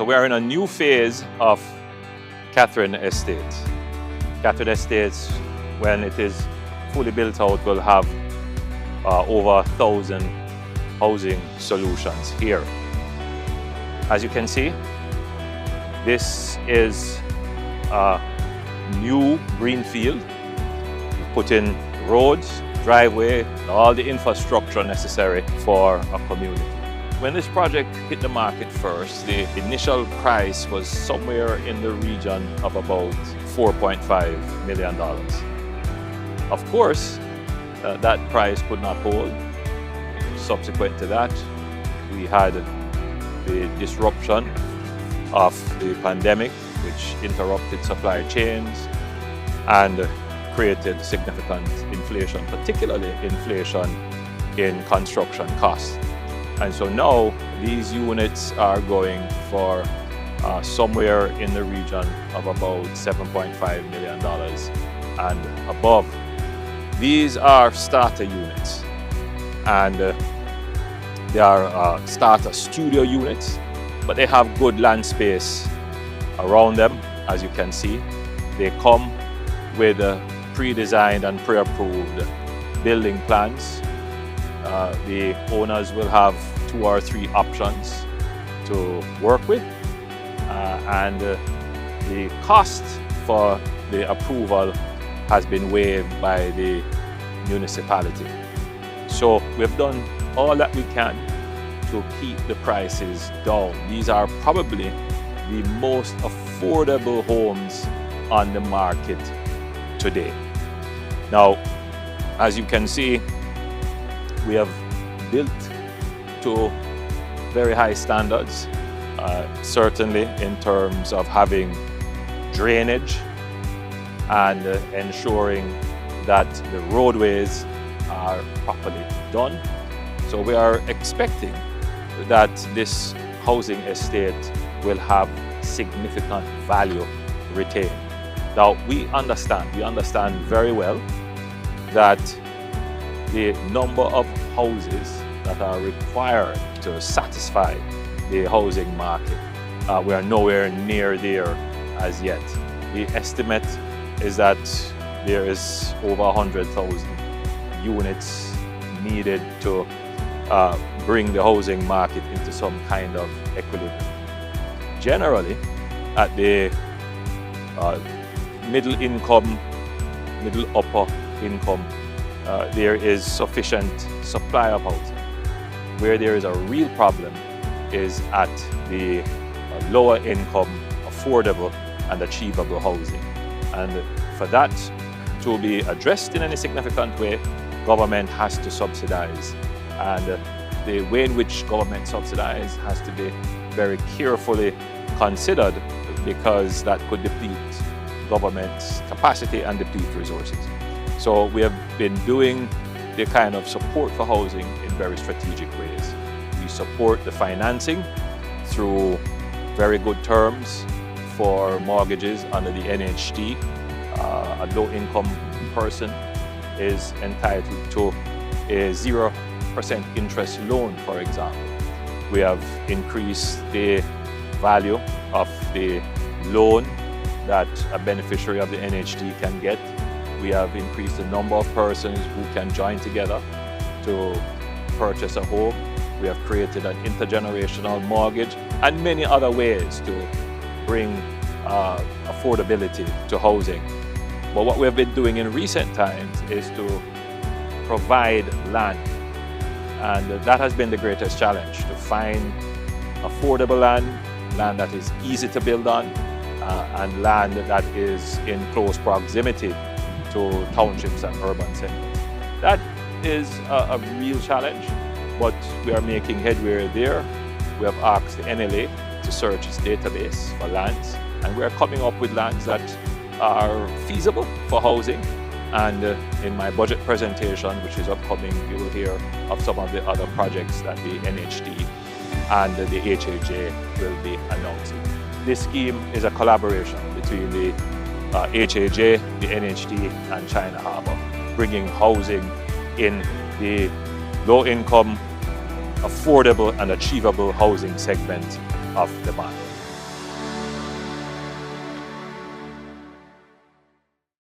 So we are in a new phase of Catherine Estate. Catherine Estates, when it is fully built out, will have over 1,000 housing solutions here. As you can see, this is a new greenfield. Put in roads, driveway, all the infrastructure necessary for a community. When this project hit the market first, the initial price was somewhere in the region of about $4.5 million. Of course, that price could not hold. Subsequent to that, we had the disruption of the pandemic, which interrupted supply chains and created significant inflation, particularly inflation in construction costs. And so now these units are going for somewhere in the region of about $7.5 million and above. These are starter units, and they are starter studio units, but they have good land space around them. As you can see, they come with pre-designed and pre-approved building plans. The owners will have 2 or 3 options to work with, and the cost for the approval has been waived by the municipality. So we've done all that we can to keep the prices down. These are probably the most affordable homes on the market today. Now, as you can see, we have built to very high standards, certainly in terms of having drainage and ensuring that the roadways are properly done. So we are expecting that this housing estate will have significant value retained. Now, we understand very well that the number of houses that are required to satisfy the housing market, we are nowhere near there as yet. The estimate is that there is over 100,000 units needed to bring the housing market into some kind of equilibrium. Generally, at the middle upper income, there is sufficient supply of housing. Where there is a real problem is at the lower income, affordable and achievable housing. And for that to be addressed in any significant way, government has to subsidize. And the way in which government subsidize has to be very carefully considered, because that could deplete government's capacity and deplete resources. So we have been doing the kind of support for housing in very strategic ways. We support the financing through very good terms for mortgages under the NHT. A low-income person is entitled to a 0% interest loan, for example. We have increased the value of the loan that a beneficiary of the NHT can get. We have increased the number of persons who can join together to purchase a home. We have created an intergenerational mortgage and many other ways to bring affordability to housing. But what we have been doing in recent times is to provide land. And that has been the greatest challenge, to find affordable land that is easy to build on, and land that is in close proximity to townships and urban centers. That is a real challenge, but we are making headway there. We have asked the NLA to search its database for lands, and we are coming up with lands that are feasible for housing. And in my budget presentation, which is upcoming, you will hear of some of the other projects that the NHT and the HAJ will be announcing. This scheme is a collaboration between the HAJ, the NHT and China Harbour, bringing housing in the low-income, affordable and achievable housing segment of the market.